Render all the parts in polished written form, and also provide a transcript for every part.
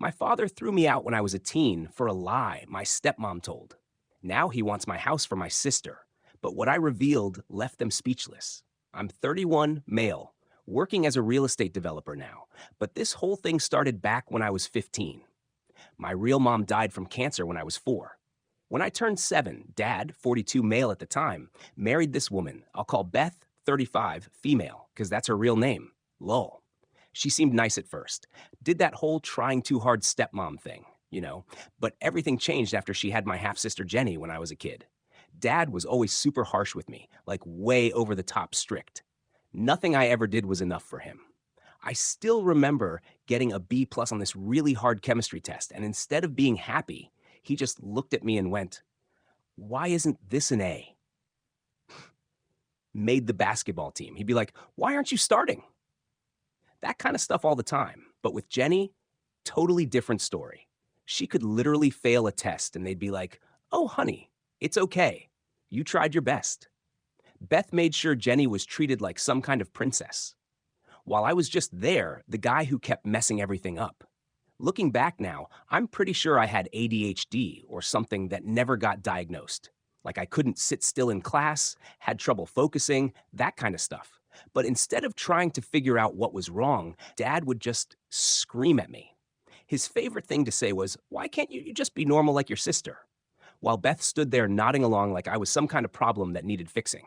My father threw me out when I was a teen for a lie my stepmom told. Now he wants my house for my sister, but what I revealed left them speechless. I'm 31, male, working as a real estate developer now, but this whole thing started back when I was 15. My real mom died from cancer when I was 4. When I turned 7, dad, 42 male at the time, married this woman. I'll call Beth, 35, female, because that's her real name. Lol. She seemed nice at first. Did that whole trying too hard stepmom thing, but everything changed after she had my half sister Jenny when I was a kid. Dad was always super harsh with me, like way over the top strict. Nothing I ever did was enough for him. I still remember getting a B plus on this really hard chemistry test, and instead of being happy, he just looked at me and went, "Why isn't this an A?" Made the basketball team. He'd be like, "Why aren't you starting?" That kind of stuff all the time. But with Jenny, totally different story. She could literally fail a test and they'd be like, "Oh, honey, it's okay. You tried your best." Beth made sure Jenny was treated like some kind of princess. While I was just there, the guy who kept messing everything up. Looking back now, I'm pretty sure I had ADHD or something that never got diagnosed. Like I couldn't sit still in class, had trouble focusing, that kind of stuff. But instead of trying to figure out what was wrong, Dad would just scream at me. His favorite thing to say was, "Why can't you just be normal like your sister?" While Beth stood there nodding along like I was some kind of problem that needed fixing.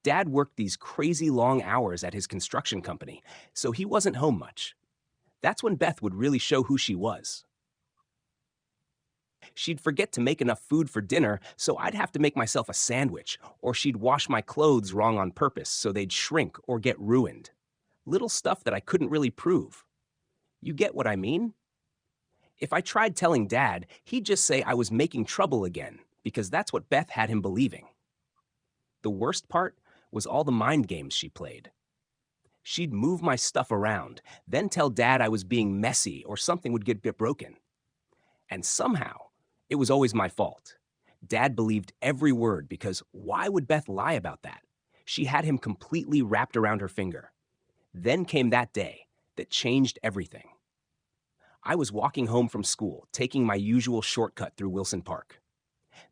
Dad worked these crazy long hours at his construction company, so he wasn't home much. That's when Beth would really show who she was. She'd forget to make enough food for dinner, so I'd have to make myself a sandwich, or she'd wash my clothes wrong on purpose so they'd shrink or get ruined. Little stuff that I couldn't really prove. You get what I mean? If I tried telling Dad, he'd just say I was making trouble again, because that's what Beth had him believing. The worst part was all the mind games she played. She'd move my stuff around, then tell Dad I was being messy or something would get broken. And somehow, it was always my fault. Dad believed every word because why would Beth lie about that? She had him completely wrapped around her finger. Then came that day that changed everything. I was walking home from school, taking my usual shortcut through Wilson Park.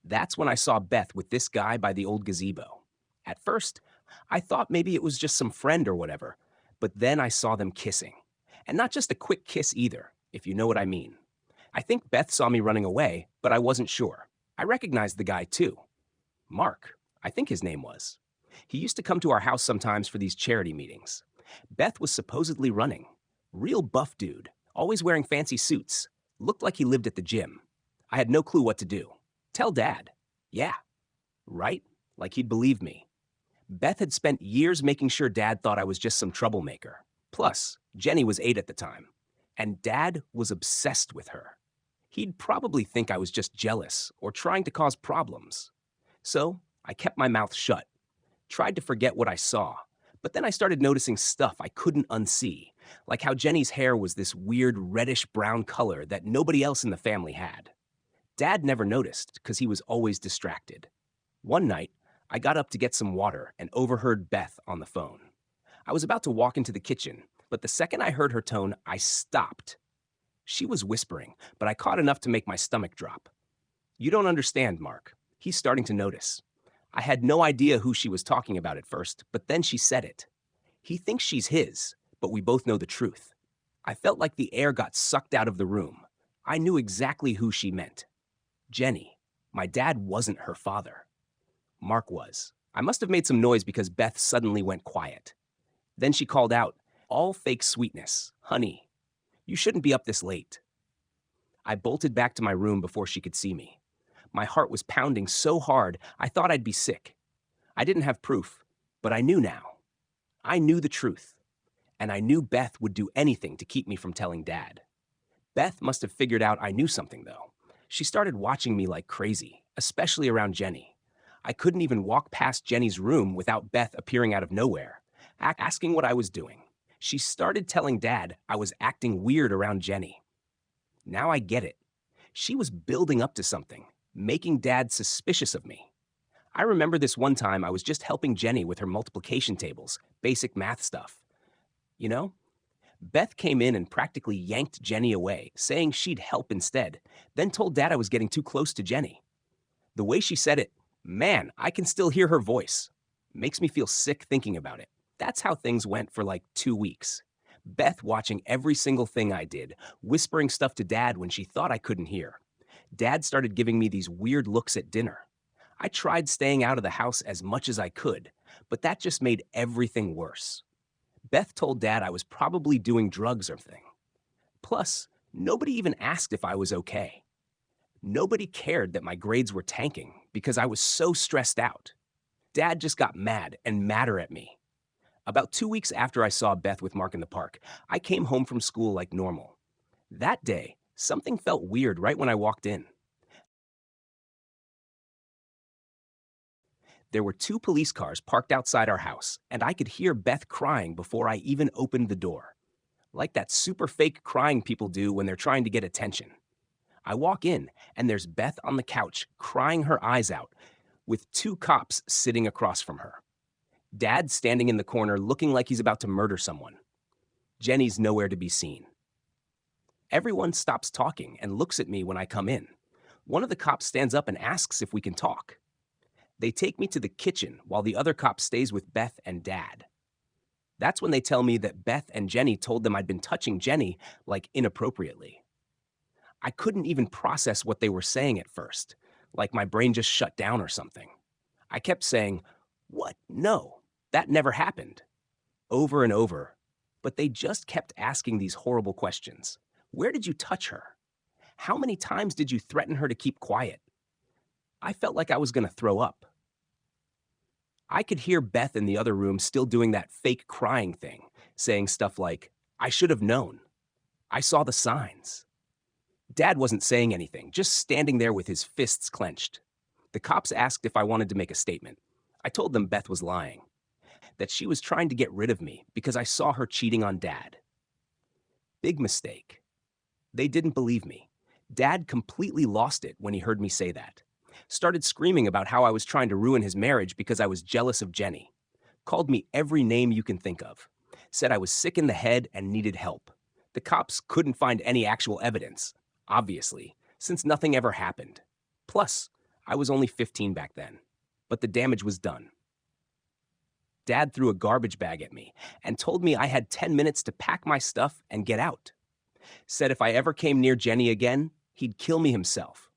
That's when I saw Beth with this guy by the old gazebo. At first, I thought maybe it was just some friend or whatever, but then I saw them kissing. And not just a quick kiss either, if you know what I mean. I think Beth saw me running away, but I wasn't sure. I recognized the guy too. Mark, I think his name was. He used to come to our house sometimes for these charity meetings. Beth was supposedly running. Real buff dude, always wearing fancy suits. Looked like he lived at the gym. I had no clue what to do. Tell Dad. Yeah. Right? Like he'd believe me. Beth had spent years making sure Dad thought I was just some troublemaker. Plus, Jenny was 8 at the time. And Dad was obsessed with her. He'd probably think I was just jealous or trying to cause problems. So, I kept my mouth shut. Tried to forget what I saw. But then I started noticing stuff I couldn't unsee. Like how Jenny's hair was this weird reddish-brown color that nobody else in the family had. Dad never noticed because he was always distracted. One night, I got up to get some water and overheard Beth on the phone. I was about to walk into the kitchen, but the second I heard her tone, I stopped. She was whispering, but I caught enough to make my stomach drop. "You don't understand, Mark. He's starting to notice." I had no idea who she was talking about at first, but then she said it. "He thinks she's his, but we both know the truth." I felt like the air got sucked out of the room. I knew exactly who she meant. Jenny. My dad wasn't her father. Mark was. I must have made some noise because Beth suddenly went quiet. Then she called out, "All fake sweetness. Honey, you shouldn't be up this late." I bolted back to my room before she could see me. My heart was pounding so hard, I thought I'd be sick. I didn't have proof, but I knew now. I knew the truth. And I knew Beth would do anything to keep me from telling Dad. Beth must have figured out I knew something, though. She started watching me like crazy, especially around Jenny. I couldn't even walk past Jenny's room without Beth appearing out of nowhere, asking what I was doing. She started telling Dad I was acting weird around Jenny. Now I get it. She was building up to something, making Dad suspicious of me. I remember this one time I was just helping Jenny with her multiplication tables, basic math stuff. You know? Beth came in and practically yanked Jenny away, saying she'd help instead, then told Dad I was getting too close to Jenny. The way she said it, man, I can still hear her voice. Makes me feel sick thinking about it. That's how things went for like 2 weeks. Beth watching every single thing I did, whispering stuff to Dad when she thought I couldn't hear. Dad started giving me these weird looks at dinner. I tried staying out of the house as much as I could, but that just made everything worse. Beth told Dad I was probably doing drugs or something. Plus, nobody even asked if I was okay. Nobody cared that my grades were tanking because I was so stressed out. Dad just got mad and madder at me. About 2 weeks after I saw Beth with Mark in the park, I came home from school like normal. That day, something felt weird right when I walked in. There were 2 police cars parked outside our house, and I could hear Beth crying before I even opened the door. Like that super fake crying people do when they're trying to get attention. I walk in, and there's Beth on the couch, crying her eyes out, with 2 cops sitting across from her. Dad standing in the corner looking like he's about to murder someone. Jenny's nowhere to be seen. Everyone stops talking and looks at me when I come in. One of the cops stands up and asks if we can talk. They take me to the kitchen while the other cop stays with Beth and Dad. That's when they tell me that Beth and Jenny told them I'd been touching Jenny, like, inappropriately. I couldn't even process what they were saying at first, like my brain just shut down or something. I kept saying, "What? No, that never happened," over and over, but they just kept asking these horrible questions. Where did you touch her? How many times did you threaten her to keep quiet? I felt like I was going to throw up. I could hear Beth in the other room still doing that fake crying thing, saying stuff like, "I should have known. I saw the signs." Dad wasn't saying anything, just standing there with his fists clenched. The cops asked if I wanted to make a statement. I told them Beth was lying, that she was trying to get rid of me because I saw her cheating on Dad. Big mistake. They didn't believe me. Dad completely lost it when he heard me say that. Started screaming about how I was trying to ruin his marriage because I was jealous of Jenny. Called me every name you can think of. Said I was sick in the head and needed help. The cops couldn't find any actual evidence, obviously, since nothing ever happened. Plus, I was only 15 back then. But the damage was done. Dad threw a garbage bag at me and told me I had 10 minutes to pack my stuff and get out. Said if I ever came near Jenny again, he'd kill me himself.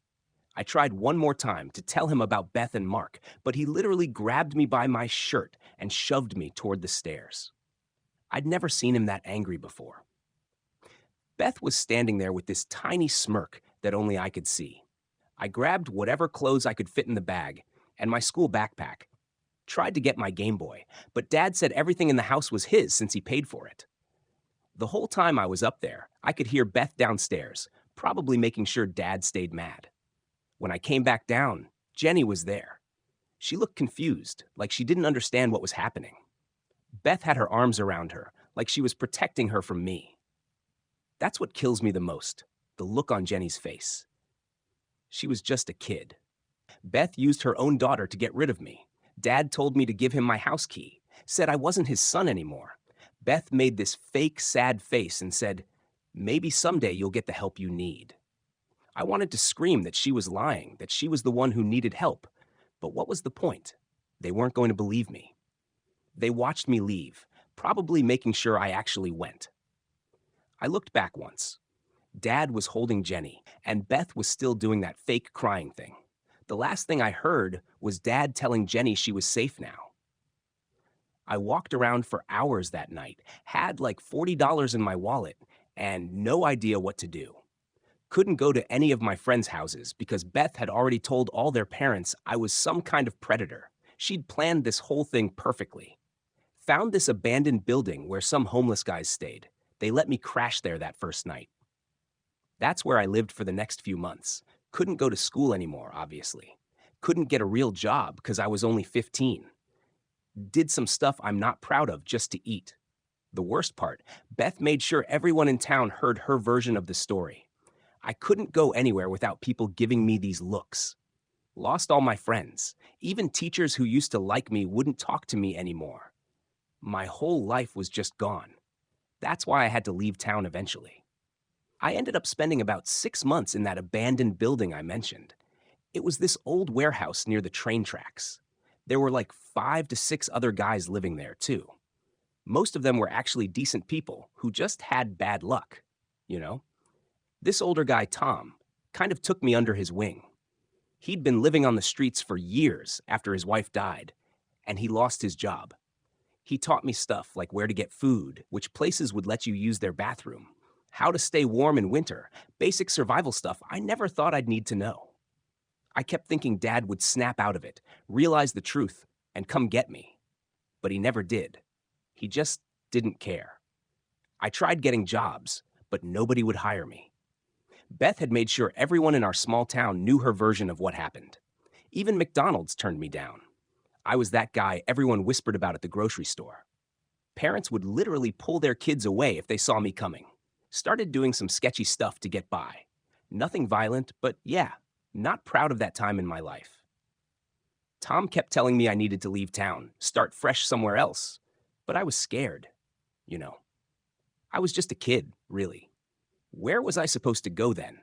I tried one more time to tell him about Beth and Mark, but he literally grabbed me by my shirt and shoved me toward the stairs. I'd never seen him that angry before. Beth was standing there with this tiny smirk that only I could see. I grabbed whatever clothes I could fit in the bag and my school backpack. Tried to get my Game Boy, but Dad said everything in the house was his since he paid for it. The whole time I was up there, I could hear Beth downstairs, probably making sure Dad stayed mad. When I came back down, Jenny was there. She looked confused, like she didn't understand what was happening. Beth had her arms around her, like she was protecting her from me. That's what kills me the most, the look on Jenny's face. She was just a kid. Beth used her own daughter to get rid of me. Dad told me to give him my house key, said I wasn't his son anymore. Beth made this fake, sad face and said, "Maybe someday you'll get the help you need." I wanted to scream that she was lying, that she was the one who needed help. But what was the point? They weren't going to believe me. They watched me leave, probably making sure I actually went. I looked back once. Dad was holding Jenny, and Beth was still doing that fake crying thing. The last thing I heard was Dad telling Jenny she was safe now. I walked around for hours that night, had like $40 in my wallet, and no idea what to do. Couldn't go to any of my friends' houses because Beth had already told all their parents I was some kind of predator. She'd planned this whole thing perfectly. Found this abandoned building where some homeless guys stayed. They let me crash there that first night. That's where I lived for the next few months. Couldn't go to school anymore, obviously. Couldn't get a real job because I was only 15. Did some stuff I'm not proud of just to eat. The worst part, Beth made sure everyone in town heard her version of the story. I couldn't go anywhere without people giving me these looks. Lost all my friends. Even teachers who used to like me wouldn't talk to me anymore. My whole life was just gone. That's why I had to leave town eventually. I ended up spending about 6 months in that abandoned building I mentioned. It was this old warehouse near the train tracks. There were like 5 to 6 other guys living there, too. Most of them were actually decent people who just had bad luck, you know? This older guy, Tom, kind of took me under his wing. He'd been living on the streets for years after his wife died, and he lost his job. He taught me stuff like where to get food, which places would let you use their bathroom, how to stay warm in winter, basic survival stuff I never thought I'd need to know. I kept thinking Dad would snap out of it, realize the truth, and come get me. But he never did. He just didn't care. I tried getting jobs, but nobody would hire me. Beth had made sure everyone in our small town knew her version of what happened. Even McDonald's turned me down. I was that guy everyone whispered about at the grocery store. Parents would literally pull their kids away if they saw me coming. Started doing some sketchy stuff to get by. Nothing violent, but yeah, not proud of that time in my life. Tom kept telling me I needed to leave town, start fresh somewhere else. But I was scared, you know. I was just a kid, really. Where was I supposed to go then?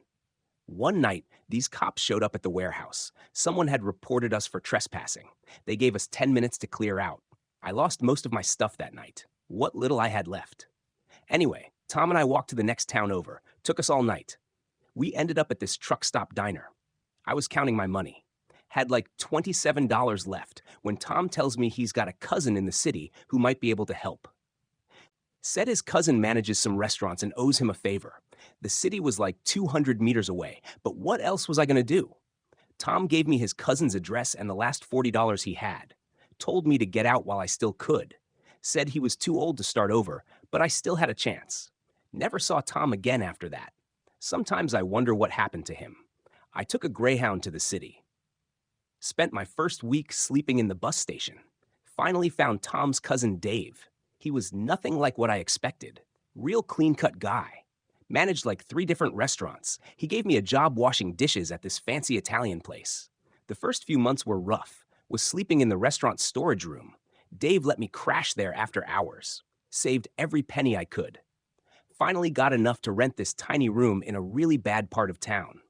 One night, these cops showed up at the warehouse. Someone had reported us for trespassing. They gave us 10 minutes to clear out. I lost most of my stuff that night. What little I had left. Anyway, Tom and I walked to the next town over. Took us all night. We ended up at this truck stop diner. I was counting my money. Had like $27 left when Tom tells me he's got a cousin in the city who might be able to help. Said his cousin manages some restaurants and owes him a favor. The city was like 200 meters away, but what else was I going to do? Tom gave me his cousin's address and the last $40 he had. Told me to get out while I still could. Said he was too old to start over, but I still had a chance. Never saw Tom again after that. Sometimes I wonder what happened to him. I took a Greyhound to the city. Spent my first week sleeping in the bus station. Finally found Tom's cousin Dave. He was nothing like what I expected. Real clean-cut guy. Managed like 3 different restaurants. He gave me a job washing dishes at this fancy Italian place. The first few months were rough. Was sleeping in the restaurant storage room. Dave let me crash there after hours. Saved every penny I could. Finally got enough to rent this tiny room in a really bad part of town.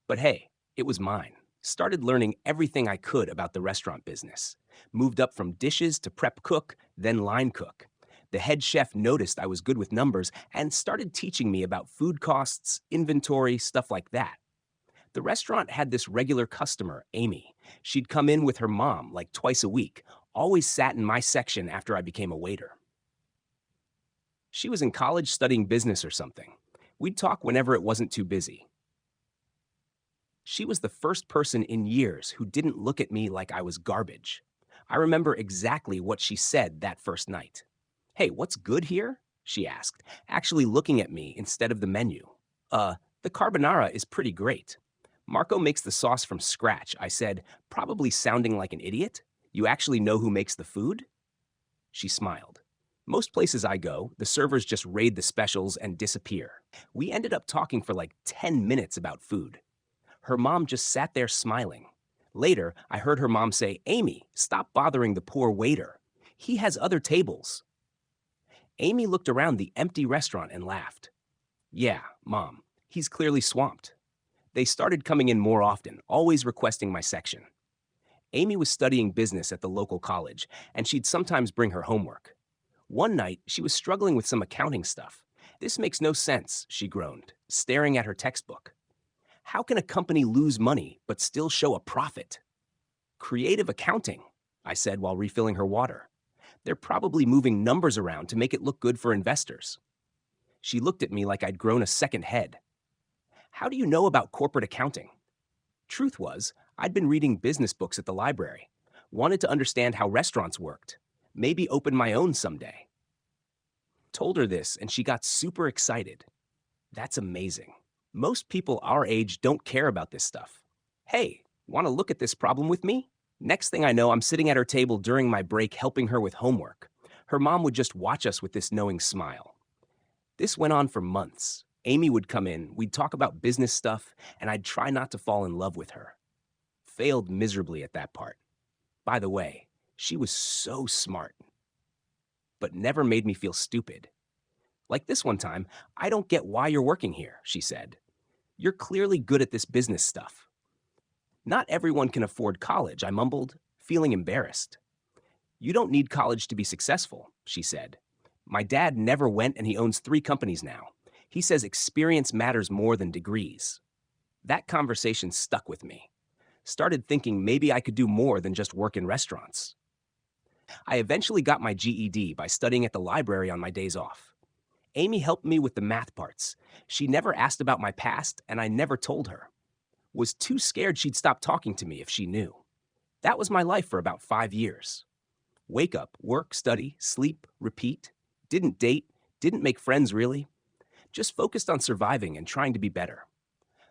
But hey, it was mine. Started learning everything I could about the restaurant business. Moved up from dishes to prep cook, then line cook. The head chef noticed I was good with numbers and started teaching me about food costs, inventory, stuff like that. The restaurant had this regular customer, Amy. She'd come in with her mom like twice a week, always sat in my section after I became a waiter. She was in college studying business or something. We'd talk whenever it wasn't too busy. She was the first person in years who didn't look at me like I was garbage. I remember exactly what she said that first night. "Hey, what's good here?" she asked, actually looking at me instead of the menu. The carbonara is pretty great. Marco makes the sauce from scratch," I said, probably sounding like an idiot. "You actually know who makes the food?" She smiled. Most places I go, the servers just raid the specials and disappear. We ended up talking for like 10 minutes about food. Her mom just sat there smiling. Later, I heard her mom say, "Amy, stop bothering the poor waiter. He has other tables." Amy looked around the empty restaurant and laughed. "Yeah, Mom, he's clearly swamped." They started coming in more often, always requesting my section. Amy was studying business at the local college, and she'd sometimes bring her homework. One night, she was struggling with some accounting stuff. "This makes no sense," she groaned, staring at her textbook. "How can a company lose money but still show a profit?" "Creative accounting," I said while refilling her water. "They're probably moving numbers around to make it look good for investors." She looked at me like I'd grown a second head. "How do you know about corporate accounting?" Truth was, I'd been reading business books at the library. Wanted to understand how restaurants worked. Maybe open my own someday. Told her this, and she got super excited. That's amazing. Most people our age don't care about this stuff. "Hey, want to look at this problem with me?" Next thing I know, I'm sitting at her table during my break helping her with homework. Her mom would just watch us with this knowing smile. This went on for months. Amy would come in, we'd talk about business stuff, and I'd try not to fall in love with her. Failed miserably at that part. By the way, she was so smart, but never made me feel stupid. Like this one time, "I don't get why you're working here," she said. "You're clearly good at this business stuff." "Not everyone can afford college," I mumbled, feeling embarrassed. "You don't need college to be successful," she said. "My dad never went and he owns 3 companies now. He says experience matters more than degrees." That conversation stuck with me. Started thinking maybe I could do more than just work in restaurants. I eventually got my GED by studying at the library on my days off. Amy helped me with the math parts. She never asked about my past, and I never told her. Was too scared she'd stop talking to me if she knew. That was my life for about 5 years. Wake up, work, study, sleep, repeat. Didn't date, didn't make friends really. Just focused on surviving and trying to be better.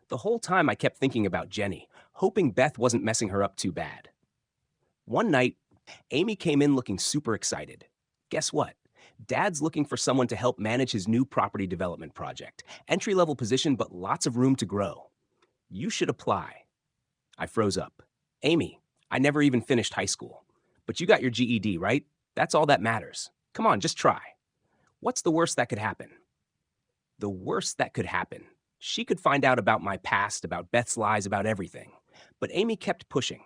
The whole time I kept thinking about Jenny, hoping Beth wasn't messing her up too bad. One night, Amy came in looking super excited. Guess what? Dad's looking for someone to help manage his new property development project. Entry-level position, but lots of room to grow. You should apply. I froze up. "Amy, I never even finished high school. But you got your GED, right? That's all that matters. Come on, just try." What's the worst that could happen? The worst that could happen. She could find out about my past, about Beth's lies, about everything. But Amy kept pushing.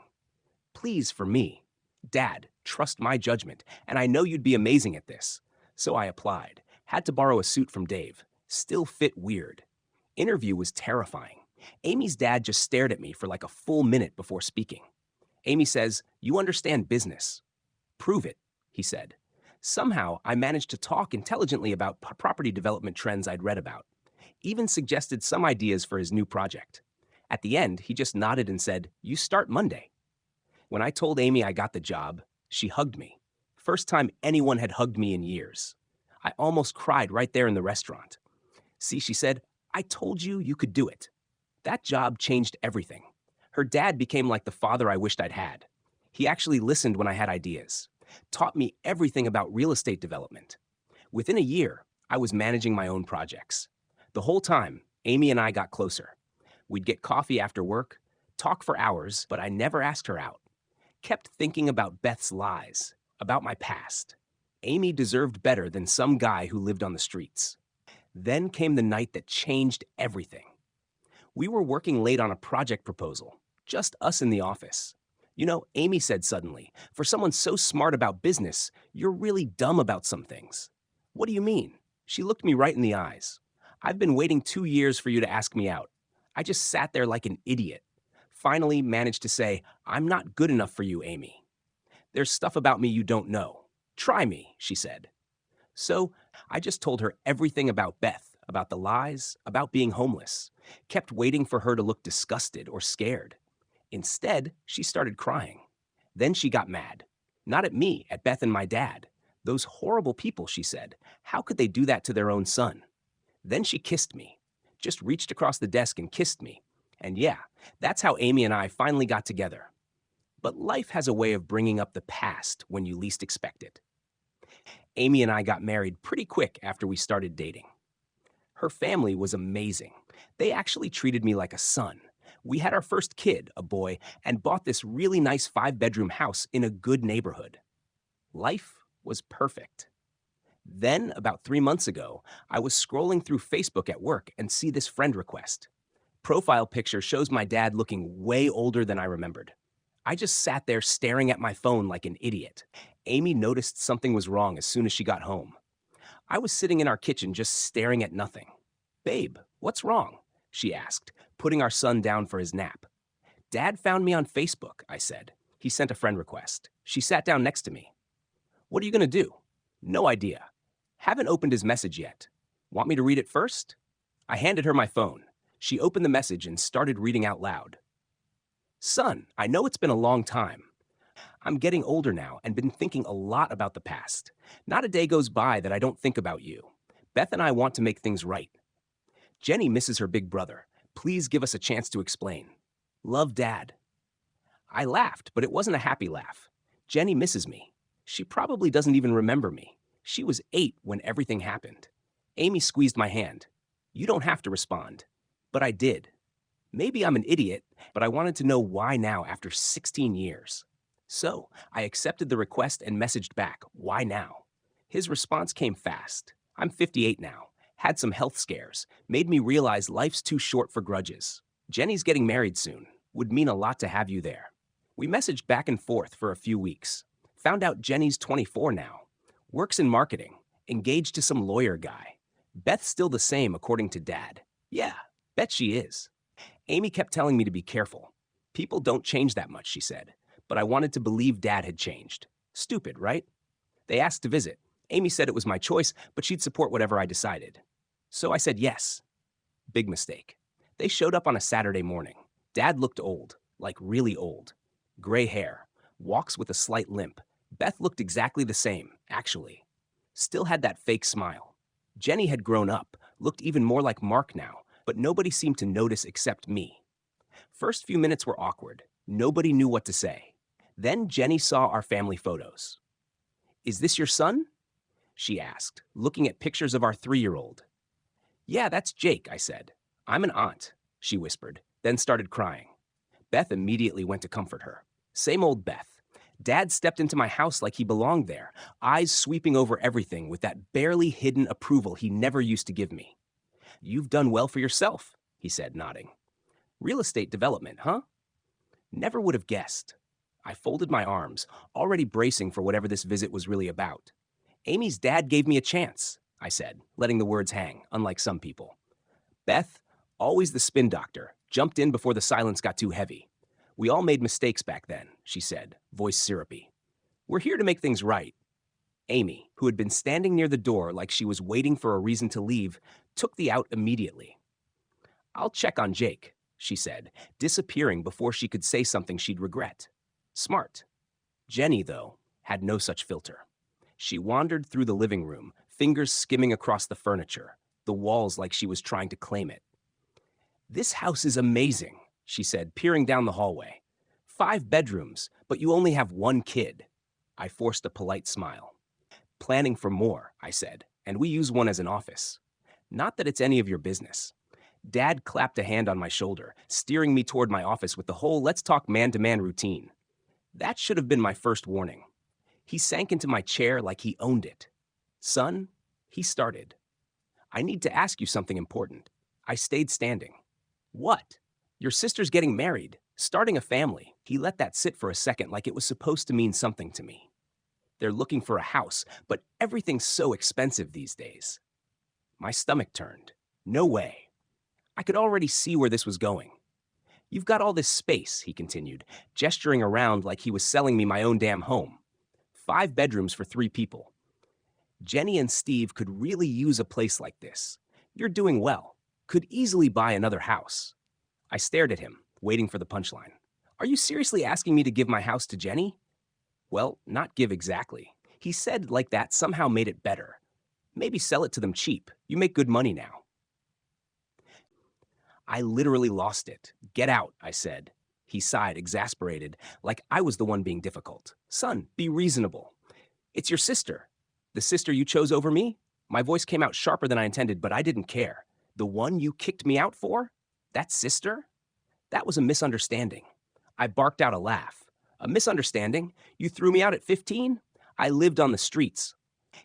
"Please, for me. Dad, trust my judgment, and I know you'd be amazing at this." So I applied. Had to borrow a suit from Dave. Still fit weird. Interview was terrifying. Amy's dad just stared at me for like a full minute before speaking. Amy says, "You understand business." "Prove it," he said. Somehow, I managed to talk intelligently about property development trends I'd read about. Even suggested some ideas for his new project. At the end, he just nodded and said, "You start Monday." When I told Amy I got the job, she hugged me. First time anyone had hugged me in years. I almost cried right there in the restaurant. "See," she said, "I told you you could do it." That job changed everything. Her dad became like the father I wished I'd had. He actually listened when I had ideas. Taught me everything about real estate development. Within a year, I was managing my own projects. The whole time, Amy and I got closer. We'd get coffee after work, talk for hours, but I never asked her out. Kept thinking about Beth's lies, about my past. Amy deserved better than some guy who lived on the streets. Then came the night that changed everything. We were working late on a project proposal, just us in the office. You know, Amy said suddenly, "For someone so smart about business, you're really dumb about some things." "What do you mean?" She looked me right in the eyes. "I've been waiting 2 years for you to ask me out. I just sat there like an idiot. Finally managed to say, 'I'm not good enough for you, Amy. There's stuff about me you don't know. Try me,' she said." So I just told her everything about Beth, about the lies, about being homeless. Kept waiting for her to look disgusted or scared. Instead, she started crying. Then she got mad. Not at me, at Beth and my dad. "Those horrible people," she said. "How could they do that to their own son?" Then she kissed me. Just reached across the desk and kissed me. And yeah, that's how Amy and I finally got together. But life has a way of bringing up the past when you least expect it. Amy and I got married pretty quick after we started dating. Her family was amazing. They actually treated me like a son. We had our first kid, a boy, and bought this really nice 5-bedroom house in a good neighborhood. Life was perfect. Then, about 3 months ago, I was scrolling through Facebook at work and see this friend request. Profile picture shows my dad looking way older than I remembered. I just sat there staring at my phone like an idiot. Amy noticed something was wrong as soon as she got home. I was sitting in our kitchen just staring at nothing. "Babe, what's wrong?" she asked, putting our son down for his nap. "Dad found me on Facebook," I said. "He sent a friend request." She sat down next to me. "What are you going to do?" "No idea. Haven't opened his message yet. Want me to read it first?" I handed her my phone. She opened the message and started reading out loud. "Son, I know it's been a long time. I'm getting older now and been thinking a lot about the past. Not a day goes by that I don't think about you. Beth and I want to make things right. Jenny misses her big brother. Please give us a chance to explain. Love, Dad." I laughed, but it wasn't a happy laugh. Jenny misses me. She probably doesn't even remember me. She was 8 when everything happened. Amy squeezed my hand. "You don't have to respond." But I did. Maybe I'm an idiot, but I wanted to know why now after 16 years. So I accepted the request and messaged back, "Why now?" His response came fast. I'm 58 now, had some health scares, made me realize life's too short for grudges. Jenny's getting married soon. Would mean a lot to have you there. We messaged back and forth for a few weeks. Found out Jenny's 24 now. Works in marketing. Engaged to some lawyer guy. Beth's still the same according to Dad. Yeah, bet she is. Amy kept telling me to be careful. People don't change that much, she said. But I wanted to believe Dad had changed. Stupid, right? They asked to visit. Amy said it was my choice, but she'd support whatever I decided. So I said yes. Big mistake. They showed up on a Saturday morning. Dad looked old, like really old. Gray hair, walks with a slight limp. Beth looked exactly the same, actually. Still had that fake smile. Jenny had grown up, looked even more like Mark now, but nobody seemed to notice except me. First few minutes were awkward. Nobody knew what to say. Then Jenny saw our family photos. Is this your son? She asked, looking at pictures of our 3-year-old. Yeah, that's Jake, I said. I'm an aunt, she whispered, then started crying. Beth immediately went to comfort her. Same old Beth. Dad stepped into my house like he belonged there, eyes sweeping over everything with that barely hidden approval he never used to give me. You've done well for yourself, he said, nodding. Real estate development, huh? Never would have guessed. I folded my arms, already bracing for whatever this visit was really about. Amy's dad gave me a chance, I said, letting the words hang, unlike some people. Beth, always the spin doctor, jumped in before the silence got too heavy. We all made mistakes back then, she said, voice syrupy. We're here to make things right. Amy, who had been standing near the door like she was waiting for a reason to leave, took the out immediately. I'll check on Jake, she said, disappearing before she could say something she'd regret. Smart. Jenny, though, had no such filter. She wandered through the living room, fingers skimming across the furniture, the walls like she was trying to claim it. This house is amazing, she said, peering down the hallway. 5 bedrooms, but you only have 1 kid. I forced a polite smile. Planning for more, I said, and we use one as an office. Not that it's any of your business. Dad clapped a hand on my shoulder, steering me toward my office with the whole let's talk man-to-man routine. That should have been my first warning. He sank into my chair like he owned it. Son, he started. I need to ask you something important. I stayed standing. What? Your sister's getting married, starting a family. He let that sit for a second like it was supposed to mean something to me. They're looking for a house, but everything's so expensive these days. My stomach turned. No way. I could already see where this was going. You've got all this space, he continued, gesturing around like he was selling me my own damn home. 5 bedrooms for 3 people. Jenny and Steve could really use a place like this. You're doing well. Could easily buy another house. I stared at him, waiting for the punchline. Are you seriously asking me to give my house to Jenny? Well, not give exactly. He said like that somehow made it better. Maybe sell it to them cheap. You make good money now. I literally lost it. Get out, I said. He sighed, exasperated, like I was the one being difficult. Son, be reasonable. It's your sister. The sister you chose over me? My voice came out sharper than I intended, but I didn't care. The one you kicked me out for? That sister? That was a misunderstanding. I barked out a laugh. A misunderstanding? You threw me out at 15? I lived on the streets.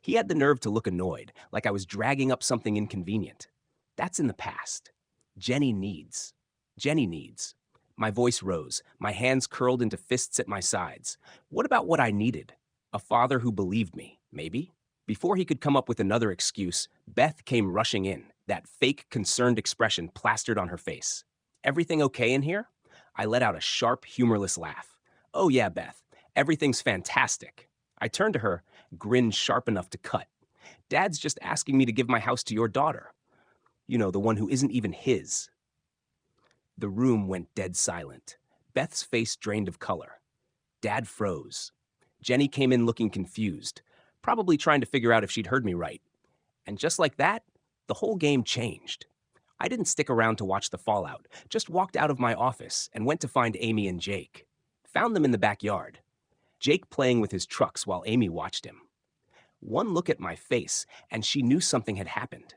He had the nerve to look annoyed, like I was dragging up something inconvenient. That's in the past. Jenny needs. My voice rose, my hands curled into fists at my sides. What about what I needed? A father who believed me, maybe? Before he could come up with another excuse, Beth came rushing in, that fake, concerned expression plastered on her face. Everything okay in here? I let out a sharp, humorless laugh. Oh yeah, Beth, everything's fantastic. I turned to her, grin sharp enough to cut. Dad's just asking me to give my house to your daughter. You know, the one who isn't even his. The room went dead silent. Beth's face drained of color. Dad froze. Jenny came in looking confused, probably trying to figure out if she'd heard me right. And just like that, the whole game changed. I didn't stick around to watch the fallout, just walked out of my office and went to find Amy and Jake. Found them in the backyard. Jake playing with his trucks while Amy watched him. One look at my face, and she knew something had happened.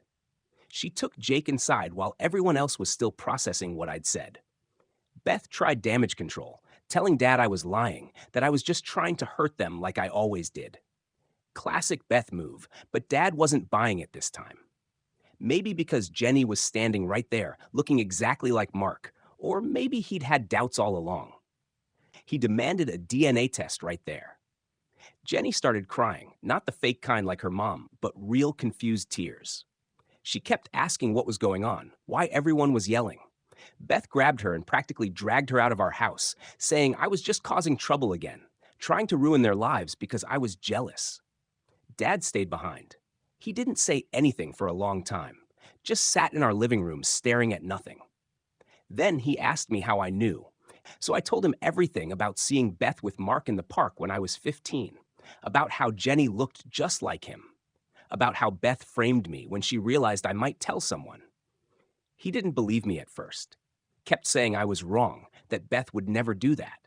She took Jake inside while everyone else was still processing what I'd said. Beth tried damage control, telling Dad I was lying, that I was just trying to hurt them like I always did. Classic Beth move, but Dad wasn't buying it this time. Maybe because Jenny was standing right there, looking exactly like Mark, or maybe he'd had doubts all along. He demanded a DNA test right there. Jenny started crying, not the fake kind like her mom, but real confused tears. She kept asking what was going on, why everyone was yelling. Beth grabbed her and practically dragged her out of our house, saying I was just causing trouble again, trying to ruin their lives because I was jealous. Dad stayed behind. He didn't say anything for a long time, just sat in our living room staring at nothing. Then he asked me how I knew. So I told him everything about seeing Beth with Mark in the park when I was 15, about how Jenny looked just like him, about how Beth framed me when she realized I might tell someone. He didn't believe me at first, kept saying I was wrong, that Beth would never do that,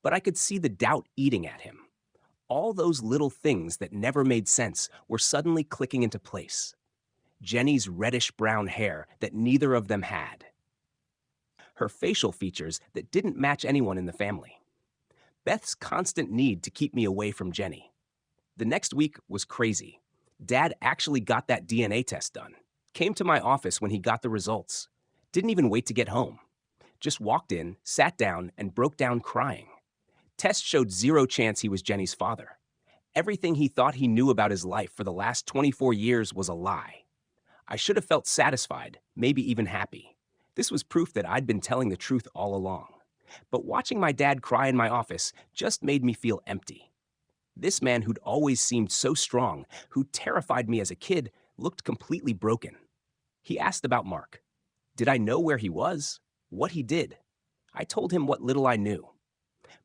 but I could see the doubt eating at him. All those little things that never made sense were suddenly clicking into place. Jenny's reddish-brown hair that neither of them had. Her facial features that didn't match anyone in the family. Beth's constant need to keep me away from Jenny. The next week was crazy. Dad actually got that DNA test done. Came to my office when he got the results. Didn't even wait to get home. Just walked in, sat down, and broke down crying. Test showed zero chance he was Jenny's father. Everything he thought he knew about his life for the last 24 years was a lie. I should have felt satisfied, maybe even happy. This was proof that I'd been telling the truth all along. But watching my dad cry in my office just made me feel empty. This man who'd always seemed so strong, who terrified me as a kid, looked completely broken. He asked about Mark. Did I know where he was? What he did? I told him what little I knew.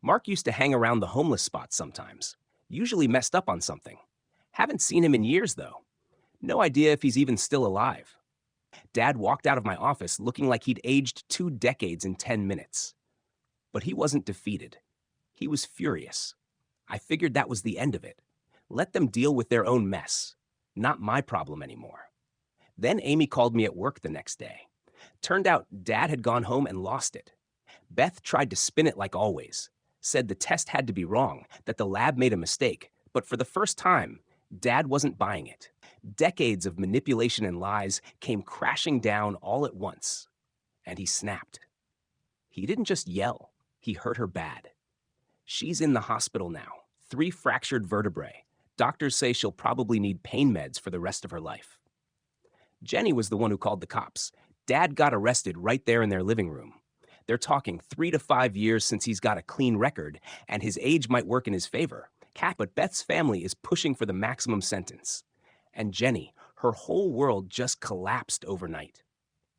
Mark used to hang around the homeless spots sometimes, usually messed up on something. Haven't seen him in years, though. No idea if he's even still alive. Dad walked out of my office looking like he'd aged 2 decades in 10 minutes. But he wasn't defeated. He was furious. I figured that was the end of it. Let them deal with their own mess. Not my problem anymore. Then Amy called me at work the next day. Turned out Dad had gone home and lost it. Beth tried to spin it like always. Said the test had to be wrong, that the lab made a mistake. But for the first time, Dad wasn't buying it. Decades of manipulation and lies came crashing down all at once. And he snapped. He didn't just yell. He hurt her bad. She's in the hospital now. 3 fractured vertebrae. Doctors say she'll probably need pain meds for the rest of her life. Jenny was the one who called the cops. Dad got arrested right there in their living room. They're talking 3 to 5 years since he's got a clean record, and his age might work in his favor. But Beth's family is pushing for the maximum sentence. And Jenny, her whole world just collapsed overnight.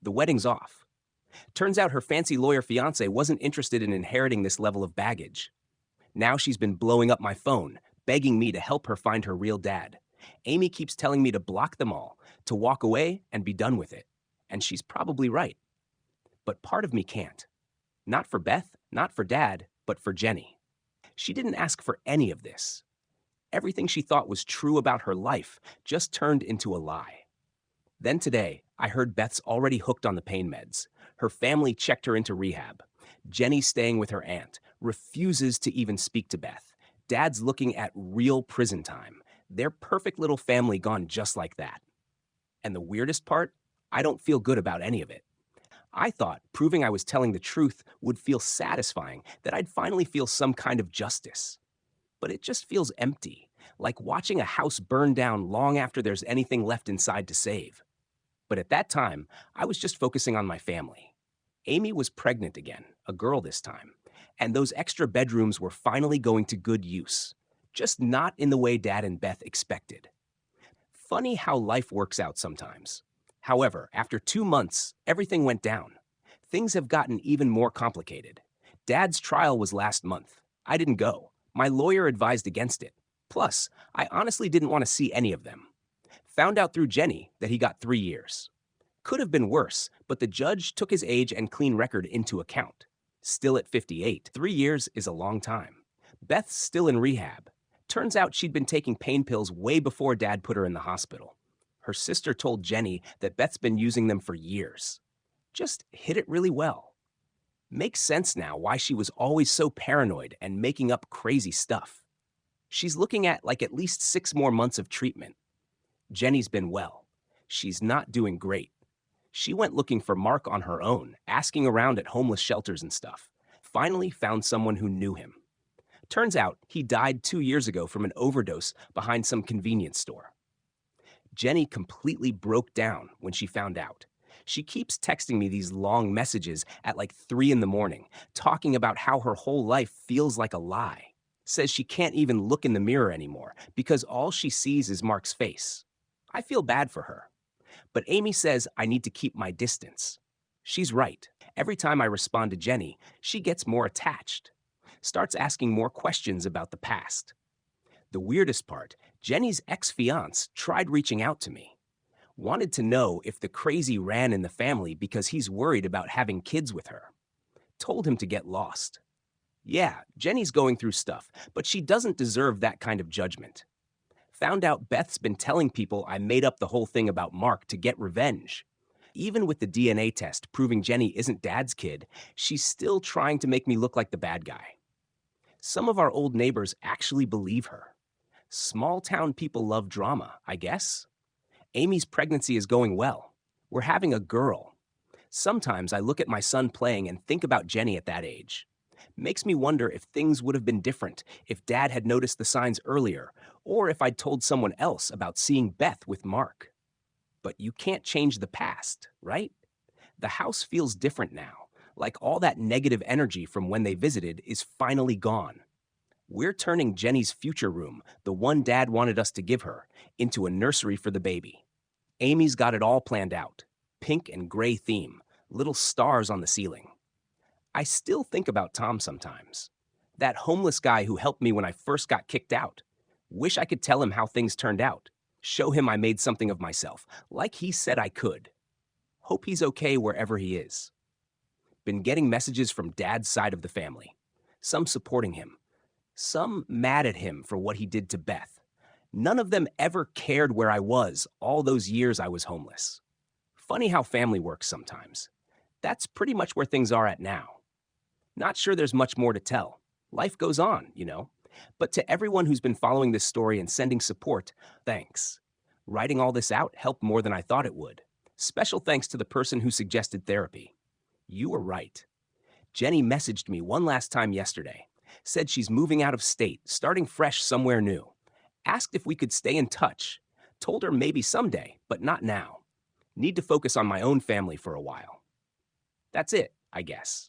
The wedding's off. Turns out her fancy lawyer fiancé wasn't interested in inheriting this level of baggage. Now she's been blowing up my phone, begging me to help her find her real dad. Amy keeps telling me to block them all, to walk away and be done with it. And she's probably right. But part of me can't. Not for Beth, not for Dad, but for Jenny. She didn't ask for any of this. Everything she thought was true about her life just turned into a lie. Then today, I heard Beth's already hooked on the pain meds. Her family checked her into rehab. Jenny's staying with her aunt, refuses to even speak to Beth. Dad's looking at real prison time. Their perfect little family gone just like that. And the weirdest part? I don't feel good about any of it. I thought proving I was telling the truth would feel satisfying, that I'd finally feel some kind of justice. But it just feels empty, like watching a house burn down long after there's anything left inside to save. But at that time, I was just focusing on my family. Amy was pregnant again, a girl this time, and those extra bedrooms were finally going to good use, just not in the way Dad and Beth expected. Funny how life works out sometimes. However, after 2 months, everything went down. Things have gotten even more complicated. Dad's trial was last month. I didn't go. My lawyer advised against it. Plus, I honestly didn't want to see any of them. Found out through Jenny that he got 3 years. Could have been worse, but the judge took his age and clean record into account. Still at 58, 3 years is a long time. Beth's still in rehab. Turns out she'd been taking pain pills way before Dad put her in the hospital. Her sister told Jenny that Beth's been using them for years. Just hit it really well. Makes sense now why she was always so paranoid and making up crazy stuff. She's looking at like at least 6 more months of treatment. Jenny's been well. She's not doing great. She went looking for Mark on her own, asking around at homeless shelters and stuff. Finally found someone who knew him. Turns out he died 2 years ago from an overdose behind some convenience store. Jenny completely broke down when she found out. She keeps texting me these long messages at like 3 in the morning, talking about how her whole life feels like a lie. Says she can't even look in the mirror anymore because all she sees is Mark's face. I feel bad for her. But Amy says I need to keep my distance. She's right. Every time I respond to Jenny, she gets more attached, starts asking more questions about the past. The weirdest part, Jenny's ex-fiance tried reaching out to me. Wanted to know if the crazy ran in the family because he's worried about having kids with her. Told him to get lost. Yeah, Jenny's going through stuff, but she doesn't deserve that kind of judgment. Found out Beth's been telling people I made up the whole thing about Mark to get revenge. Even with the DNA test proving Jenny isn't Dad's kid, she's still trying to make me look like the bad guy. Some of our old neighbors actually believe her. Small town people love drama, I guess. Amy's pregnancy is going well. We're having a girl. Sometimes I look at my son playing and think about Jenny at that age. Makes me wonder if things would have been different if Dad had noticed the signs earlier, or if I'd told someone else about seeing Beth with Mark. But you can't change the past, right? The house feels different now, like all that negative energy from when they visited is finally gone. We're turning Jenny's future room, the one Dad wanted us to give her, into a nursery for the baby. Amy's got it all planned out. Pink and gray theme, little stars on the ceiling. I still think about Tom sometimes. That homeless guy who helped me when I first got kicked out. Wish I could tell him how things turned out. Show him I made something of myself, like he said I could. Hope he's okay wherever he is. Been getting messages from Dad's side of the family. Some supporting him. Some mad at him for what he did to Beth. None of them ever cared where I was all those years I was homeless. Funny how family works sometimes. That's pretty much where things are at now. Not sure there's much more to tell. Life goes on, you know. But to everyone who's been following this story and sending support, thanks. Writing all this out helped more than I thought it would. Special thanks to the person who suggested therapy. You were right. Jenny messaged me one last time yesterday. Said she's moving out of state, starting fresh somewhere new. Asked if we could stay in touch. Told her maybe someday, but not now. Need to focus on my own family for a while. That's it, I guess.